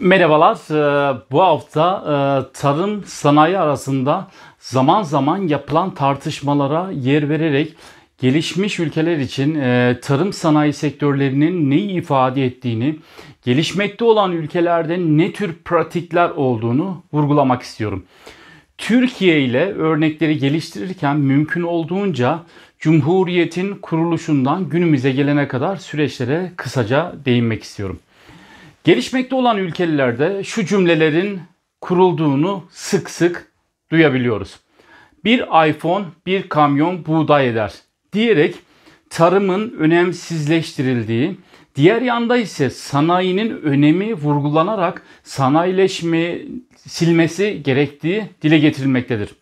Merhabalar. Bu hafta tarım sanayi arasında zaman zaman yapılan tartışmalara yer vererek gelişmiş ülkeler için tarım sanayi sektörlerinin neyi ifade ettiğini, gelişmekte olan ülkelerde ne tür pratikler olduğunu vurgulamak istiyorum. Türkiye ile örnekleri geliştirirken mümkün olduğunca Cumhuriyet'in kuruluşundan günümüze gelene kadar süreçlere kısaca değinmek istiyorum. Gelişmekte olan ülkelerde şu cümlelerin kurulduğunu sık sık duyabiliyoruz. Bir iPhone, bir kamyon buğday eder diyerek tarımın önemsizleştirildiği, diğer yanda ise sanayinin önemi vurgulanarak silmesi gerektiği dile getirilmektedir.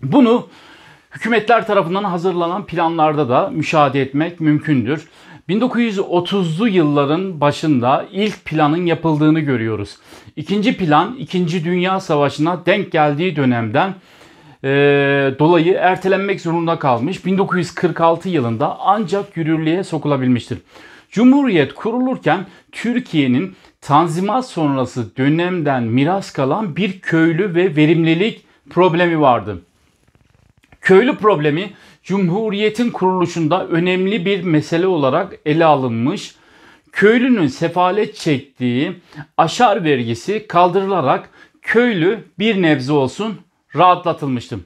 Bunu hükümetler tarafından hazırlanan planlarda da müşahede etmek mümkündür. 1930'lu yılların başında ilk planın yapıldığını görüyoruz. İkinci plan 2. Dünya Savaşı'na denk geldiği dönemden dolayı ertelenmek zorunda kalmış. 1946 yılında ancak yürürlüğe sokulabilmiştir. Cumhuriyet kurulurken Türkiye'nin Tanzimat sonrası dönemden miras kalan bir köylü ve verimlilik problemi vardı. Köylü problemi Cumhuriyet'in kuruluşunda önemli bir mesele olarak ele alınmış. Köylünün sefalet çektiği aşar vergisi kaldırılarak köylü bir nebze olsun rahatlatılmıştı.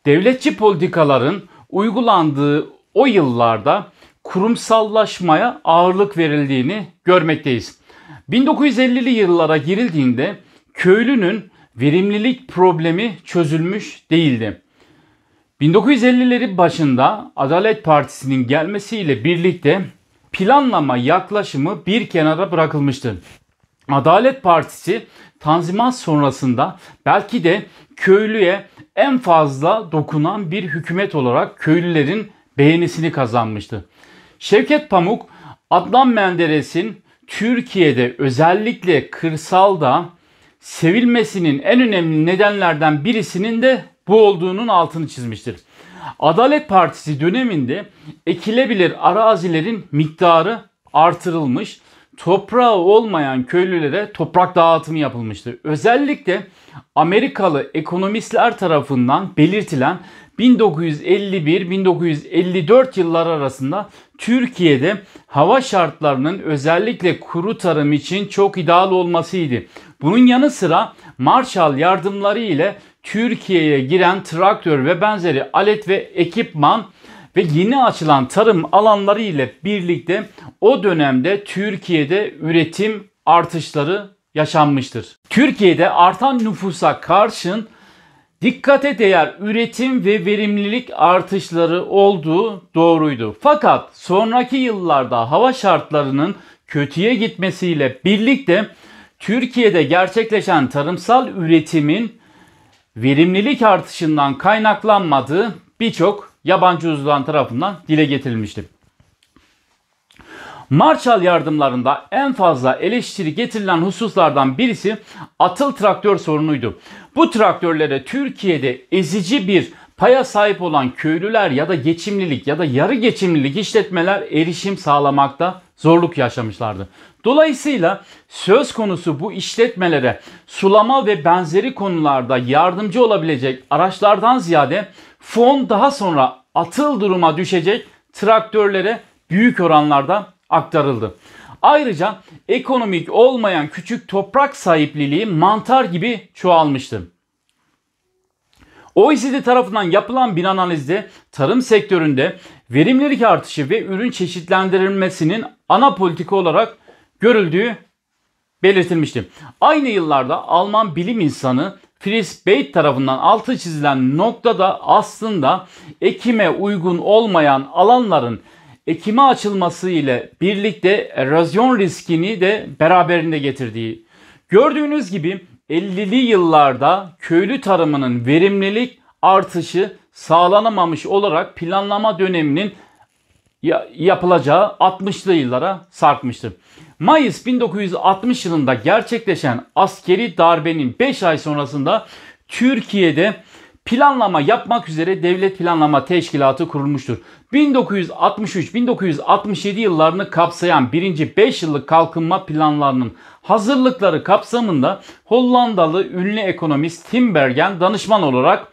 Devletçi politikaların uygulandığı o yıllarda kurumsallaşmaya ağırlık verildiğini görmekteyiz. 1950'li yıllara girildiğinde köylünün verimlilik problemi çözülmüş değildi. 1950'lerin başında Adalet Partisi'nin gelmesiyle birlikte planlama yaklaşımı bir kenara bırakılmıştı. Adalet Partisi Tanzimat sonrasında belki de köylüye en fazla dokunan bir hükümet olarak köylülerin beğenisini kazanmıştı. Şevket Pamuk, Adnan Menderes'in Türkiye'de özellikle kırsalda sevilmesinin en önemli nedenlerden birisinin de bu olduğunun altını çizmiştir. Adalet Partisi döneminde ekilebilir arazilerin miktarı artırılmış, toprağı olmayan köylülere toprak dağıtımı yapılmıştı. Özellikle Amerikalı ekonomistler tarafından belirtilen 1951-1954 yılları arasında Türkiye'de hava şartlarının özellikle kuru tarım için çok ideal olmasıydı. Bunun yanı sıra Marshall yardımları ile Türkiye'ye giren traktör ve benzeri alet ve ekipman ve yeni açılan tarım alanları ile birlikte o dönemde Türkiye'de üretim artışları yaşanmıştır. Türkiye'de artan nüfusa karşın dikkate değer üretim ve verimlilik artışları olduğu doğruydu. Fakat sonraki yıllarda hava şartlarının kötüye gitmesiyle birlikte Türkiye'de gerçekleşen tarımsal üretimin verimlilik artışından kaynaklanmadığı birçok yabancı uzman tarafından dile getirilmişti. Marshall yardımlarında en fazla eleştiri getirilen hususlardan birisi atıl traktör sorunuydu. Bu traktörlere Türkiye'de ezici bir paya sahip olan köylüler ya da geçimlilik ya da yarı geçimlilik işletmeler erişim sağlamakta zorluk yaşamışlardı. Dolayısıyla söz konusu bu işletmelere sulama ve benzeri konularda yardımcı olabilecek araçlardan ziyade fon daha sonra atıl duruma düşecek traktörlere büyük oranlarda aktarıldı. Ayrıca ekonomik olmayan küçük toprak sahipliliği mantar gibi çoğalmıştı. OECD tarafından yapılan bir analizde tarım sektöründe verimlilik artışı ve ürün çeşitlendirilmesinin ana politika olarak görüldüğü belirtilmişti. Aynı yıllarda Alman bilim insanı Fritz Beit tarafından altı çizilen noktada aslında ekime uygun olmayan alanların ekime açılması ile birlikte erozyon riskini de beraberinde getirdiği. Gördüğünüz gibi 50'li yıllarda köylü tarımının verimlilik artışı sağlanamamış olarak planlama döneminin yapılacağı 60'lı yıllara sarkmıştır. Mayıs 1960 yılında gerçekleşen askeri darbenin 5 ay sonrasında Türkiye'de planlama yapmak üzere Devlet Planlama Teşkilatı kurulmuştur. 1963-1967 yıllarını kapsayan birinci 5 yıllık kalkınma planlarının hazırlıkları kapsamında Hollandalı ünlü ekonomist Tim Bergen danışman olarak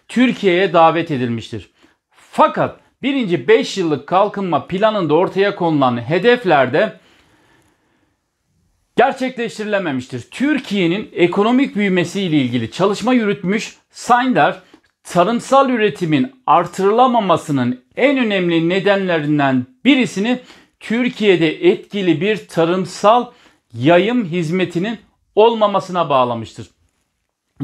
Türkiye'ye davet edilmiştir. Fakat birinci 5 yıllık kalkınma planında ortaya konulan hedeflerde gerçekleştirilememiştir. Türkiye'nin ekonomik büyümesi ile ilgili çalışma yürütmüş Sander, tarımsal üretimin artırılamamasının en önemli nedenlerinden birisini Türkiye'de etkili bir tarımsal yayım hizmetinin olmamasına bağlamıştır.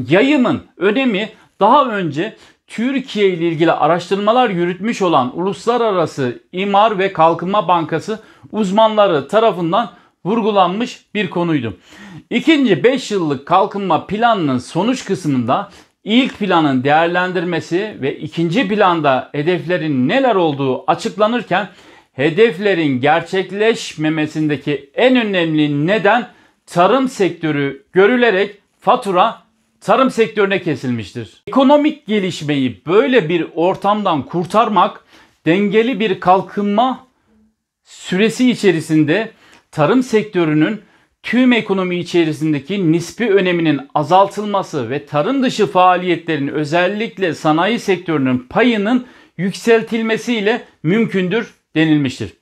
Yayımın önemi daha önce Türkiye ile ilgili araştırmalar yürütmüş olan Uluslararası İmar ve Kalkınma Bankası uzmanları tarafından vurgulanmış bir konuydu. İkinci 5 yıllık kalkınma planının sonuç kısmında ilk planın değerlendirmesi ve ikinci planda hedeflerin neler olduğu açıklanırken hedeflerin gerçekleşmemesindeki en önemli neden tarım sektörü görülerek fatura tarım sektörüne kesilmiştir. Ekonomik gelişmeyi böyle bir ortamdan kurtarmak, dengeli bir kalkınma süresi içerisinde tarım sektörünün tüm ekonomi içerisindeki nispi öneminin azaltılması ve tarım dışı faaliyetlerin özellikle sanayi sektörünün payının yükseltilmesiyle mümkündür denilmiştir.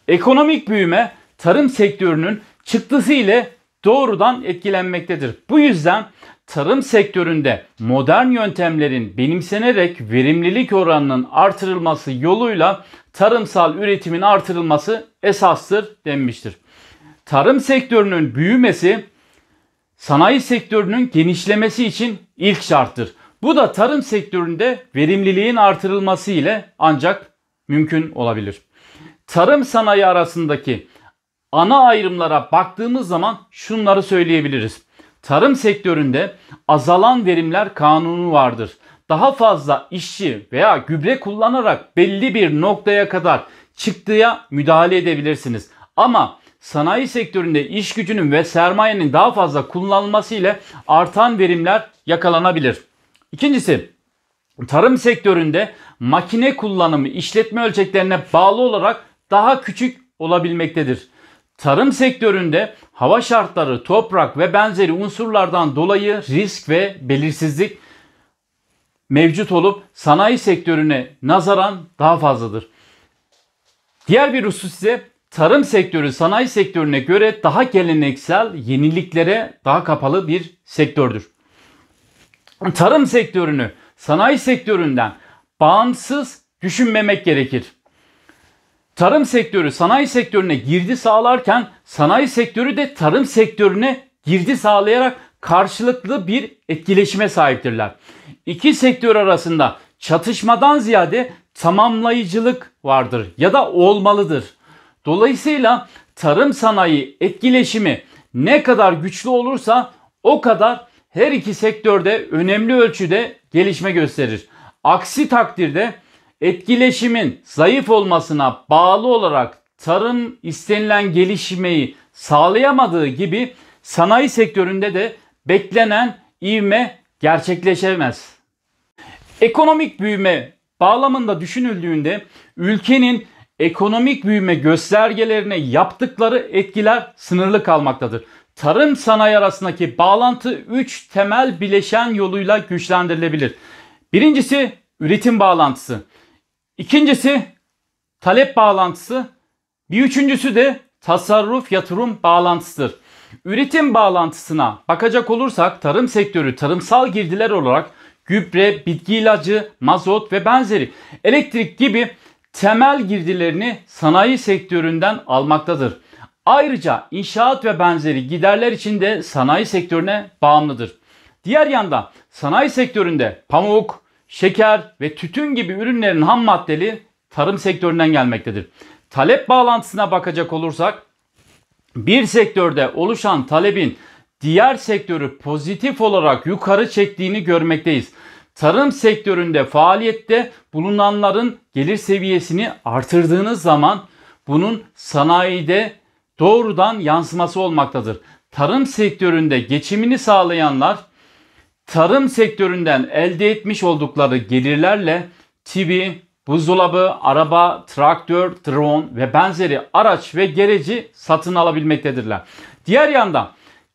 Ekonomik büyüme tarım sektörünün çıktısı ile doğrudan etkilenmektedir. Bu yüzden tarım sektöründe modern yöntemlerin benimsenerek verimlilik oranının artırılması yoluyla tarımsal üretimin artırılması esastır denmiştir. Tarım sektörünün büyümesi sanayi sektörünün genişlemesi için ilk şarttır. Bu da tarım sektöründe verimliliğin artırılması ile ancak mümkün olabilir. Tarım sanayi arasındaki ana ayrımlara baktığımız zaman şunları söyleyebiliriz. Tarım sektöründe azalan verimler kanunu vardır. Daha fazla işçi veya gübre kullanarak belli bir noktaya kadar çıktıya müdahale edebilirsiniz. Ama sanayi sektöründe iş gücünün ve sermayenin daha fazla kullanılması ile artan verimler yakalanabilir. İkincisi, tarım sektöründe makine kullanımı işletme ölçeklerine bağlı olarak daha küçük olabilmektedir. Tarım sektöründe hava şartları, toprak ve benzeri unsurlardan dolayı risk ve belirsizlik mevcut olup sanayi sektörüne nazaran daha fazladır. Diğer bir husus ise tarım sektörü sanayi sektörüne göre daha geleneksel, yeniliklere daha kapalı bir sektördür. Tarım sektörünü sanayi sektöründen bağımsız düşünmemek gerekir. Tarım sektörü sanayi sektörüne girdi sağlarken sanayi sektörü de tarım sektörüne girdi sağlayarak karşılıklı bir etkileşime sahiptirler. İki sektör arasında çatışmadan ziyade tamamlayıcılık vardır ya da olmalıdır. Dolayısıyla tarım sanayi etkileşimi ne kadar güçlü olursa o kadar her iki sektörde önemli ölçüde gelişme gösterir. Aksi takdirde etkileşimin zayıf olmasına bağlı olarak tarım istenilen gelişmeyi sağlayamadığı gibi sanayi sektöründe de beklenen ivme gerçekleşemez. Ekonomik büyüme bağlamında düşünüldüğünde ülkenin ekonomik büyüme göstergelerine yaptıkları etkiler sınırlı kalmaktadır. Tarım sanayi arasındaki bağlantı 3 temel bileşen yoluyla güçlendirilebilir. Birincisi üretim bağlantısı. İkincisi talep bağlantısı. Bir üçüncüsü de tasarruf yatırım bağlantısıdır. Üretim bağlantısına bakacak olursak tarım sektörü tarımsal girdiler olarak gübre, bitki ilacı, mazot ve benzeri elektrik gibi temel girdilerini sanayi sektöründen almaktadır. Ayrıca inşaat ve benzeri giderler için de sanayi sektörüne bağımlıdır. Diğer yanda sanayi sektöründe pamuk, şeker ve tütün gibi ürünlerin ham maddeli tarım sektöründen gelmektedir. Talep bağlantısına bakacak olursak bir sektörde oluşan talebin diğer sektörü pozitif olarak yukarı çektiğini görmekteyiz. Tarım sektöründe faaliyette bulunanların gelir seviyesini artırdığınız zaman bunun sanayide doğrudan yansıması olmaktadır. Tarım sektöründe geçimini sağlayanlar tarım sektöründen elde etmiş oldukları gelirlerle TV, buzdolabı, araba, traktör, drone ve benzeri araç ve gereci satın alabilmektedirler. Diğer yandan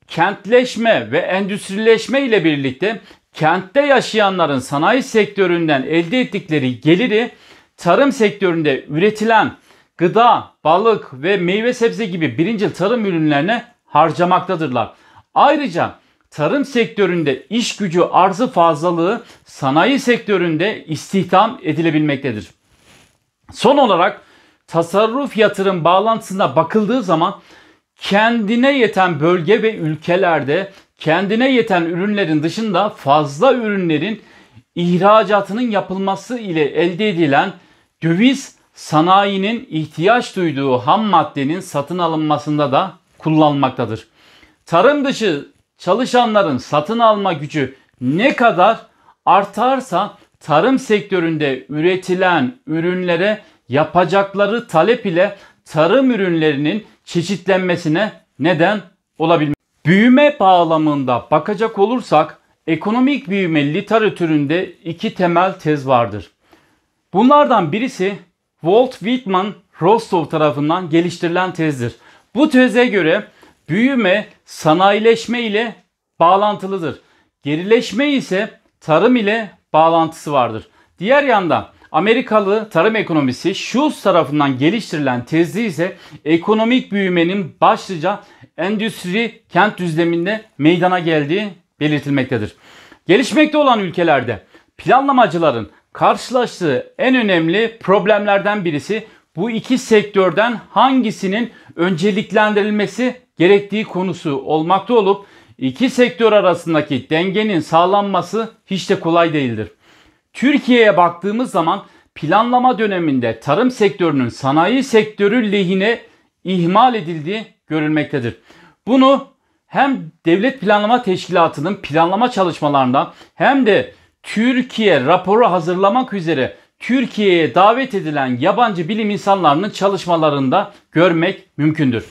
kentleşme ve endüstrileşme ile birlikte kentte yaşayanların sanayi sektöründen elde ettikleri geliri tarım sektöründe üretilen gıda, balık ve meyve sebze gibi birincil tarım ürünlerine harcamaktadırlar. Ayrıca tarım sektöründe iş gücü arzı fazlalığı sanayi sektöründe istihdam edilebilmektedir. Son olarak tasarruf yatırım bağlantısına bakıldığı zaman kendine yeten bölge ve ülkelerde kendine yeten ürünlerin dışında fazla ürünlerin ihracatının yapılması ile elde edilen döviz sanayinin ihtiyaç duyduğu ham maddenin satın alınmasında da kullanılmaktadır. Tarım dışı çalışanların satın alma gücü ne kadar artarsa tarım sektöründe üretilen ürünlere yapacakları talep ile tarım ürünlerinin çeşitlenmesine neden olabilir. Büyüme bağlamında bakacak olursak ekonomik büyüme literatüründe iki temel tez vardır. Bunlardan birisi Walt Whitman Rostow tarafından geliştirilen tezdir. Bu teze göre büyüme sanayileşme ile bağlantılıdır. Gerileşme ise tarım ile bağlantısı vardır. Diğer yandan Amerikalı tarım ekonomisi Schultz tarafından geliştirilen tezde ise ekonomik büyümenin başlıca endüstri kent düzleminde meydana geldiği belirtilmektedir. Gelişmekte olan ülkelerde planlamacıların karşılaştığı en önemli problemlerden birisi bu iki sektörden hangisinin önceliklendirilmesi gerektiği konusu olmakta olup iki sektör arasındaki dengenin sağlanması hiç de kolay değildir. Türkiye'ye baktığımız zaman planlama döneminde tarım sektörünün sanayi sektörü lehine ihmal edildiği görülmektedir. Bunu hem Devlet Planlama Teşkilatı'nın planlama çalışmalarında hem de Türkiye raporu hazırlamak üzere Türkiye'ye davet edilen yabancı bilim insanlarının çalışmalarında görmek mümkündür.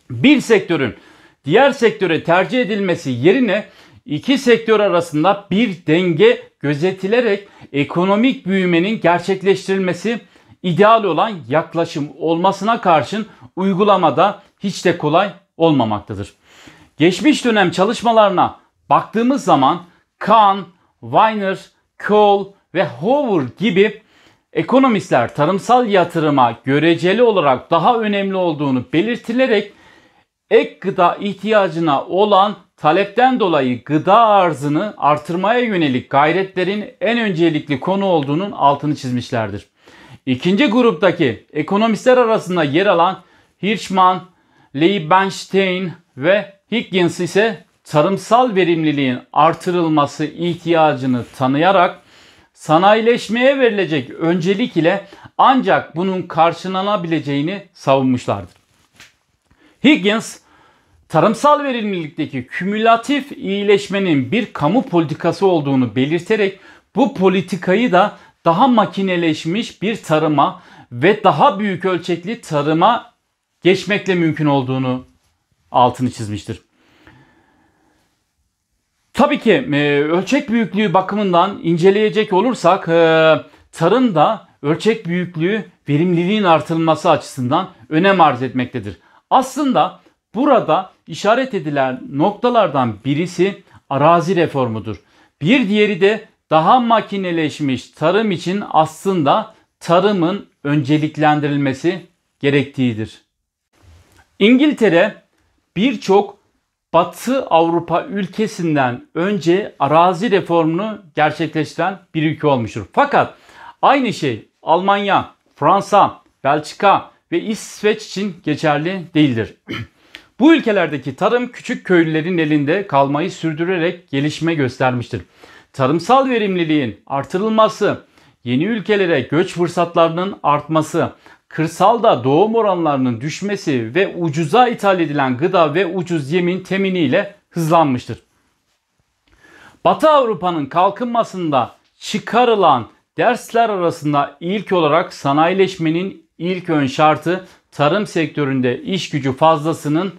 Bir sektörün diğer sektöre tercih edilmesi yerine iki sektör arasında bir denge gözetilerek ekonomik büyümenin gerçekleştirilmesi ideal olan yaklaşım olmasına karşın uygulamada hiç de kolay olmamaktadır. Geçmiş dönem çalışmalarına baktığımız zaman Kahn, Weiner, Cole ve Hoover gibi ekonomistler tarımsal yatırıma göreceli olarak daha önemli olduğunu belirtilerek ek gıda ihtiyacına olan talepten dolayı gıda arzını artırmaya yönelik gayretlerin en öncelikli konu olduğunun altını çizmişlerdir. İkinci gruptaki ekonomistler arasında yer alan Hirschman, Liebenstein ve Higgins ise tarımsal verimliliğin artırılması ihtiyacını tanıyarak sanayileşmeye verilecek öncelik ile ancak bunun karşılanabileceğini savunmuşlardır. Higgins, tarımsal verimlilikteki kümülatif iyileşmenin bir kamu politikası olduğunu belirterek bu politikayı da daha makineleşmiş bir tarıma ve daha büyük ölçekli tarıma geçmekle mümkün olduğunu altını çizmiştir. Tabii ki ölçek büyüklüğü bakımından inceleyecek olursak tarımda ölçek büyüklüğü verimliliğin artırılması açısından önem arz etmektedir. Aslında burada işaret edilen noktalardan birisi arazi reformudur. Bir diğeri de daha makineleşmiş tarım için aslında tarımın önceliklendirilmesi gerektiğidir. İngiltere birçok Batı Avrupa ülkesinden önce arazi reformunu gerçekleştiren bir ülke olmuştur. Fakat aynı şey Almanya, Fransa, Belçika ve İsveç için geçerli değildir. Bu ülkelerdeki tarım küçük köylülerin elinde kalmayı sürdürerek gelişme göstermiştir. Tarımsal verimliliğin artırılması, yeni ülkelere göç fırsatlarının artması, kırsalda doğum oranlarının düşmesi ve ucuza ithal edilen gıda ve ucuz yemin teminiyle hızlanmıştır. Batı Avrupa'nın kalkınmasında çıkarılan dersler arasında ilk olarak sanayileşmenin ilk ön şartı tarım sektöründe iş gücü fazlasının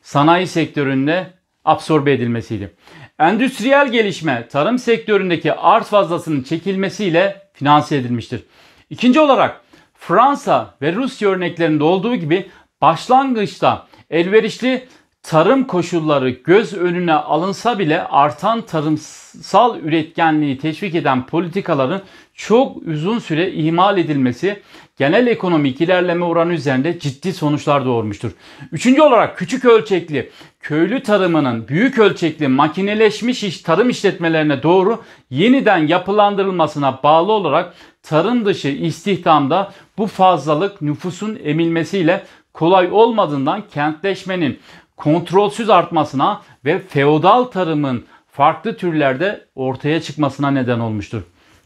sanayi sektöründe absorbe edilmesiydi. Endüstriyel gelişme tarım sektöründeki arz fazlasının çekilmesiyle finanse edilmiştir. İkinci olarak Fransa ve Rusya örneklerinde olduğu gibi başlangıçta elverişli tarım koşulları göz önüne alınsa bile artan tarımsal üretkenliği teşvik eden politikaların çok uzun süre ihmal edilmesi genel ekonomik ilerleme oranı üzerinde ciddi sonuçlar doğurmuştur. Üçüncü olarak küçük ölçekli köylü tarımının büyük ölçekli makineleşmiş tarım işletmelerine doğru yeniden yapılandırılmasına bağlı olarak tarım dışı istihdamda bu fazlalık nüfusun emilmesiyle kolay olmadığından kentleşmenin kontrolsüz artmasına ve feodal tarımın farklı türlerde ortaya çıkmasına neden olmuştur.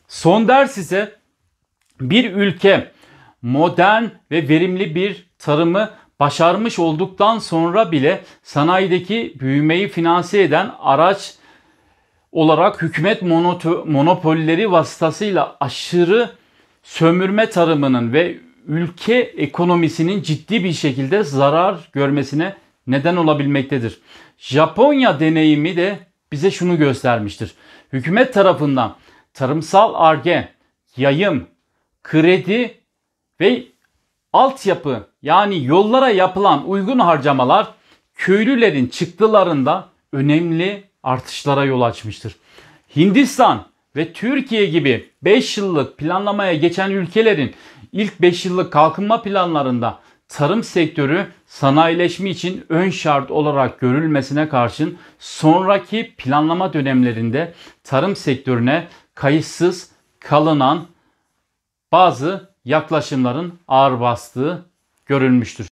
Son ders ise bir ülke modern ve verimli bir tarımı başarmış olduktan sonra bile sanayideki büyümeyi finanse eden araç olarak hükümet monopolleri vasıtasıyla aşırı sömürme tarımının ve ülke ekonomisinin ciddi bir şekilde zarar görmesine neden olabilmektedir. Japonya deneyimi de bize şunu göstermiştir. Hükümet tarafından tarımsal arge, yayım, kredi ve altyapı yani yollara yapılan uygun harcamalar köylülerin çıktılarında önemli artışlara yol açmıştır. Hindistan ve Türkiye gibi 5 yıllık planlamaya geçen ülkelerin ilk 5 yıllık kalkınma planlarında tarım sektörü sanayileşme için ön şart olarak görülmesine karşın sonraki planlama dönemlerinde tarım sektörüne kayıtsız kalınan bazı yaklaşımların ağır bastığı görülmüştür.